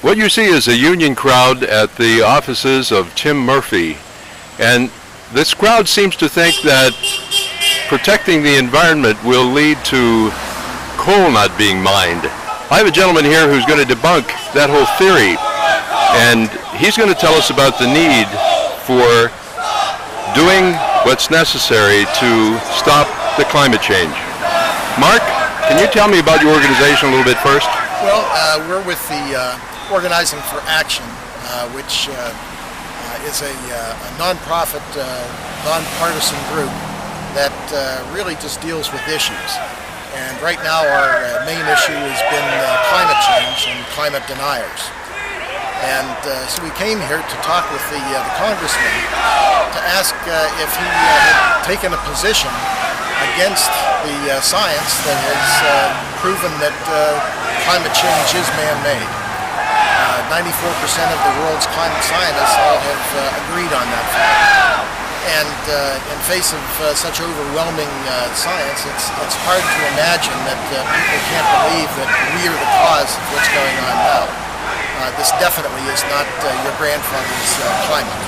What you see is a union crowd at the offices of Tim Murphy, and this crowd seems to think that protecting the environment will lead to coal not being mined. I have a gentleman here who's going to debunk that whole theory, and he's going to tell us about the need for doing what's necessary to stop the climate change. Mark, can you tell me about your organization a little bit first? Well, we're with the Organizing for Action, which is a nonprofit, nonpartisan group that really just deals with issues. And right now our main issue has been climate change and climate deniers. And so we came here to talk with the congressman to ask if he had taken a position against the science that has proven that climate change is man-made. 94% of the world's climate scientists all have agreed on that fact. And in face of such overwhelming science, it's hard to imagine that people can't believe that we are the cause of what's going on now. This definitely is not your grandfather's climate.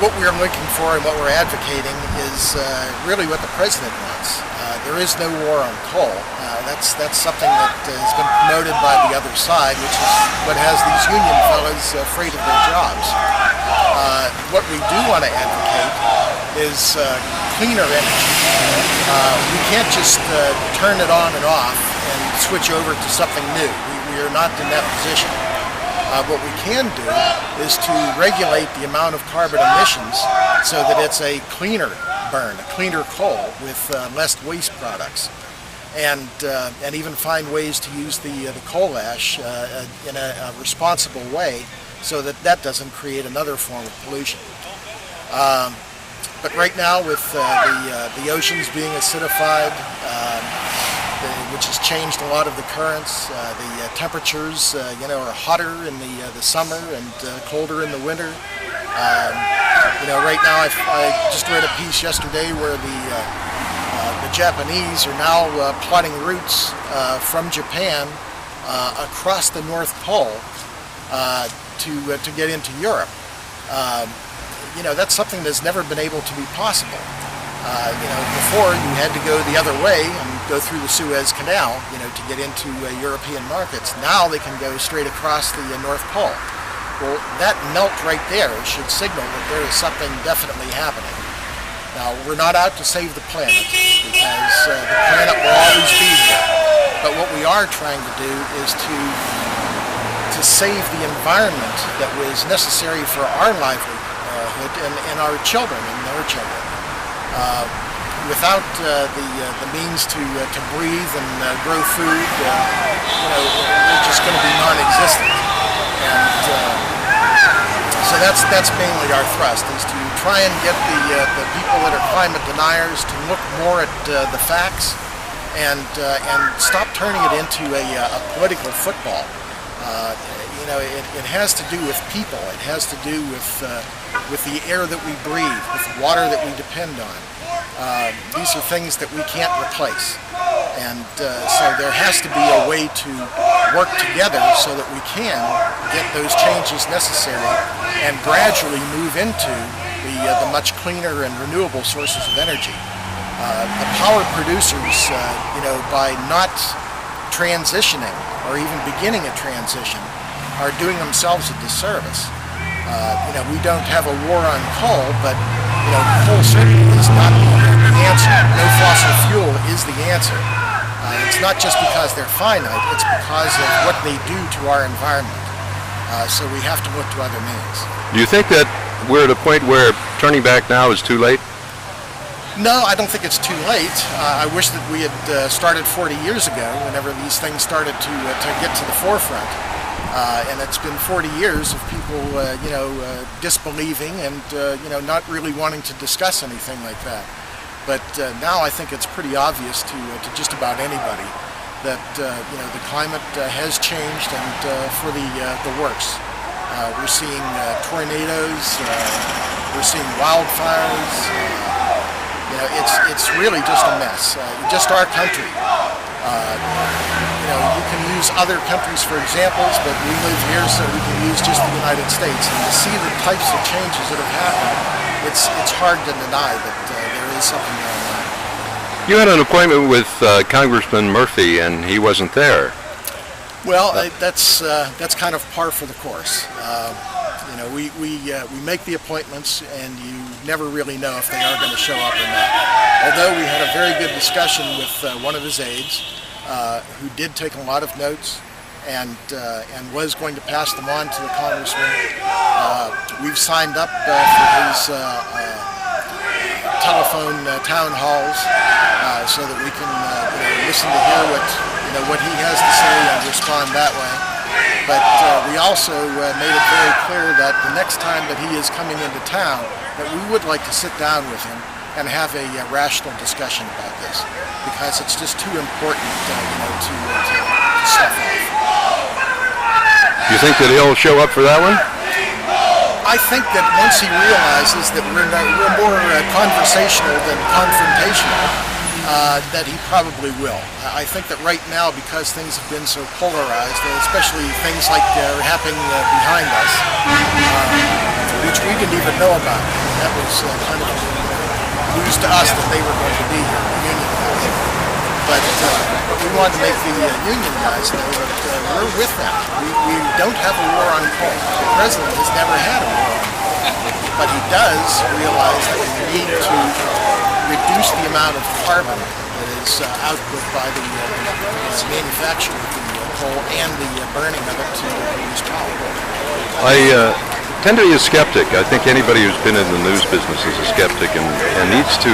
What we're looking for and what we're advocating is really what the president wants. There is no war on coal. That's something that has been promoted by the other side, which is what has these union fellows afraid of their jobs. What we do want to advocate is cleaner energy. We can't just turn it on and off and switch over to something new. We are not in that position. What we can do is to regulate the amount of carbon emissions so that it's a cleaner burn, a cleaner coal with less waste products, and even find ways to use the coal ash in a responsible way so that doesn't create another form of pollution. But right now, with the oceans being acidified, which has changed a lot of the currents, the temperatures, are hotter in the summer and colder in the winter. Right now, I just read a piece yesterday where the Japanese are now plotting routes from Japan across the North Pole to get into Europe. That's something that's never been able to be possible. Before you had to go the other way and go through the Suez Canal, to get into European markets. Now they can go straight across the North Pole. Well, that melt right there should signal that there is something definitely happening. Now, we're not out to save the planet, because the planet will always be here. But what we are trying to do is to save the environment that was necessary for our livelihood and our children and their children. Without the means to breathe and grow food, we're just going to be non-existent. And so that's mainly our thrust, is to try and get the people that are climate deniers to look more at the facts and stop turning it into a political football. It has to do with people. It has to do with the air that we breathe, with the water that we depend on. These are things that we can't replace. And so there has to be a way to work together so that we can get those changes necessary and gradually move into the much cleaner and renewable sources of energy. The power producers, by not transitioning or even beginning a transition, are doing themselves a disservice. We don't have a war on coal, but coal certainly is not the answer. No fossil fuel is the answer. It's not just because they're finite, it's because of what they do to our environment. So we have to look to other means. Do you think that we're at a point where turning back now is too late? No, I don't think it's too late. I wish that we had started 40 years ago, whenever these things started to get to the forefront. And it's been 40 years of people, disbelieving and, not really wanting to discuss anything like that. But now I think it's pretty obvious to just about anybody that, the climate has changed, and for the worse. We're seeing tornadoes, we're seeing wildfires. It's really just a mess. Just our country. You can use use other countries for examples, but we live here, so we can use just the United States. And to see the types of changes that have happened, it's hard to deny that there is something going on. You had an appointment with Congressman Murphy, and he wasn't there. Well, that's kind of par for the course. We make the appointments, and you never really know if they are going to show up or not. Although we had a very good discussion with one of his aides, who did take a lot of notes and was going to pass them on to the congressman. We've signed up for his telephone town halls so that we can listen to hear what he has to say and respond that way. But we also made it very clear that the next time that he is coming into town, that we would like to sit down with him and have a rational discussion about this, because it's just too important to stuff off. You think that he'll show up for that one? I think that once he realizes that we're more conversational than confrontational, that he probably will. I think that right now, because things have been so polarized, especially things like happening behind us, which we didn't even know about. That was kind of news to us that they were going to be here, the union guys. But we wanted to make the union guys know that we're with them. We don't have a war on coal. The president has never had a war on coal. But he does realize that we need to reduce the amount of carbon that is output by the manufacture of the coal and the burning of it to produce power. I tend to be a skeptic. I think anybody who's been in the news business is a skeptic and needs to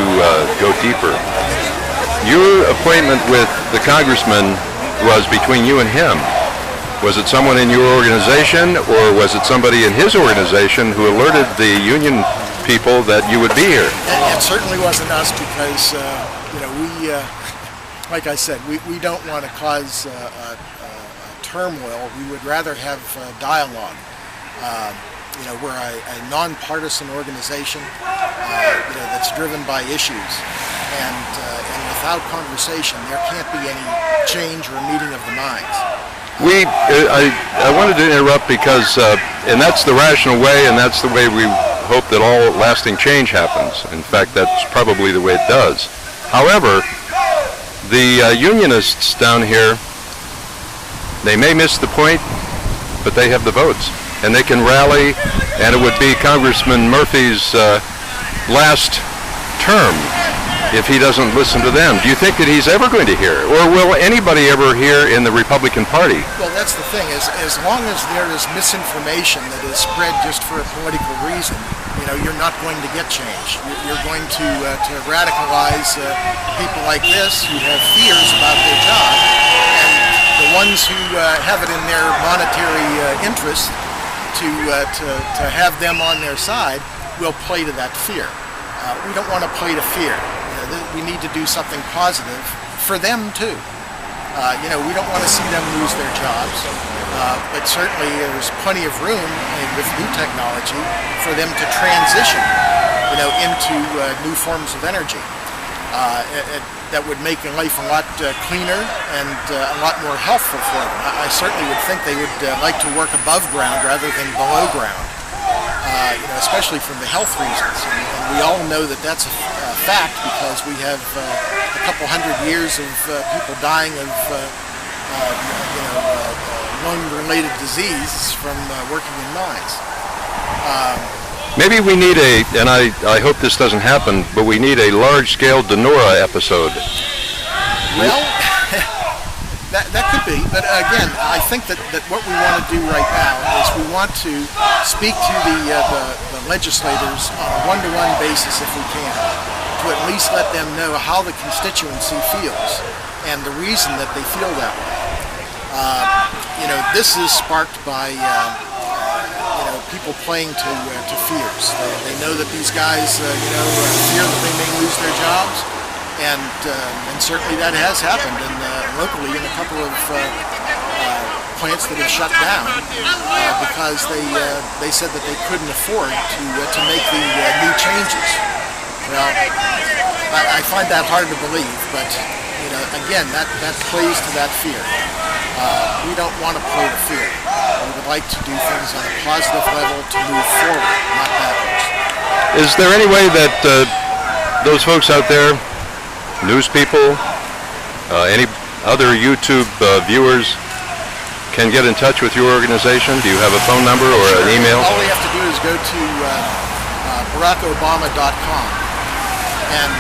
go deeper. Your appointment with the congressman was between you and him. Was it someone in your organization, or was it somebody in his organization who alerted the union people that you would be here? It certainly wasn't us, because we, like I said, we don't want to cause turmoil. We would rather have dialogue. We're a nonpartisan organization that's driven by issues, and without conversation there can't be any change or meeting of the minds. I wanted to interrupt because, and that's the rational way, and that's the way we hope that all lasting change happens. In fact, that's probably the way it does. However, the unionists down here, they may miss the point, but they have the votes, and they can rally, and it would be Congressman Murphy's last term if he doesn't listen to them. Do you think that he's ever going to hear, or will anybody ever hear in the Republican Party? Well, that's the thing, is as long as there is misinformation that is spread just for a political reason, you're not going to get change. You're going to radicalize people like this who have fears about their job, and the ones who have it in their monetary interest to have them on their side will play to that fear. We don't want to play to fear. We need to do something positive for them too. We don't want to see them lose their jobs, but certainly there's plenty of room with new technology for them to transition, into new forms of energy that would make life a lot cleaner and a lot more healthful for them. I certainly would think they would like to work above ground rather than below ground. Especially from the health reasons. And we all know that that's a fact, because we have a couple hundred years of people dying of lung-related disease from working in mines. Maybe we need and I hope this doesn't happen, but we need a large-scale Denora episode. Well, that could be, but again, I think that what we want to do right now is we want to speak to the legislators on a one-to-one basis, if we can, to at least let them know how the constituency feels and the reason that they feel that way. This is sparked by people playing to fears. They know that these guys, fear that they may lose their jobs. And certainly that has happened locally in a couple of plants that have shut down because they said that they couldn't afford to make the new changes. Well, I find that hard to believe, but again, that plays to that fear. We don't want to play the field. We would like to do things on a positive level to move forward, not backwards. Is there any way that those folks out there, news people, any other YouTube viewers, can get in touch with your organization? Do you have a phone number or an email? All we have to do is go to BarackObama.com, and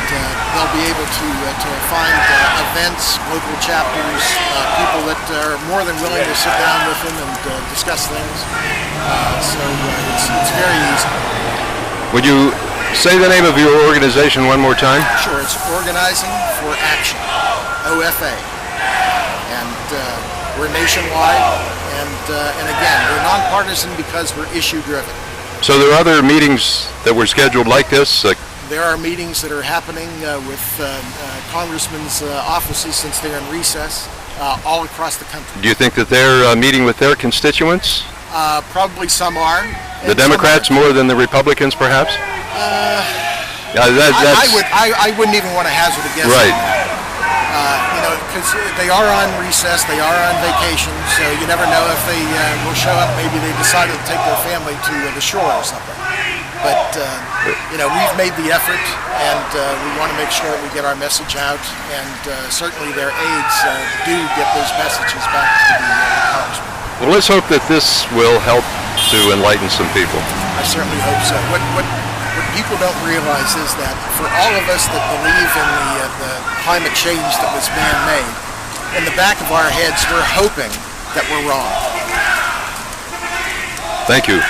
they'll be able to find events, local chapters, people that are more than willing to sit down with them and discuss things. So it's very easy. Would you say the name of your organization one more time? Sure, it's Organizing for Action, OFA. And we're nationwide, and again, we're nonpartisan because we're issue-driven. So there are other meetings that were scheduled like this? There are meetings that are happening with congressmen's offices since they're in recess all across the country. Do you think that they're meeting with their constituents? Probably some are. The Democrats more than the Republicans, perhaps? I wouldn't even want to hazard a guess. Right. Because they are on recess, they are on vacation, so you never know if they will show up. Maybe they decided to take their family to the shore or something. But, we've made the effort, and we want to make sure that we get our message out, and certainly their aides do get those messages back to the congressman. Well, let's hope that this will help to enlighten some people. I certainly hope so. What people don't realize is that for all of us that believe in the climate change that was man-made, in the back of our heads, we're hoping that we're wrong. Thank you.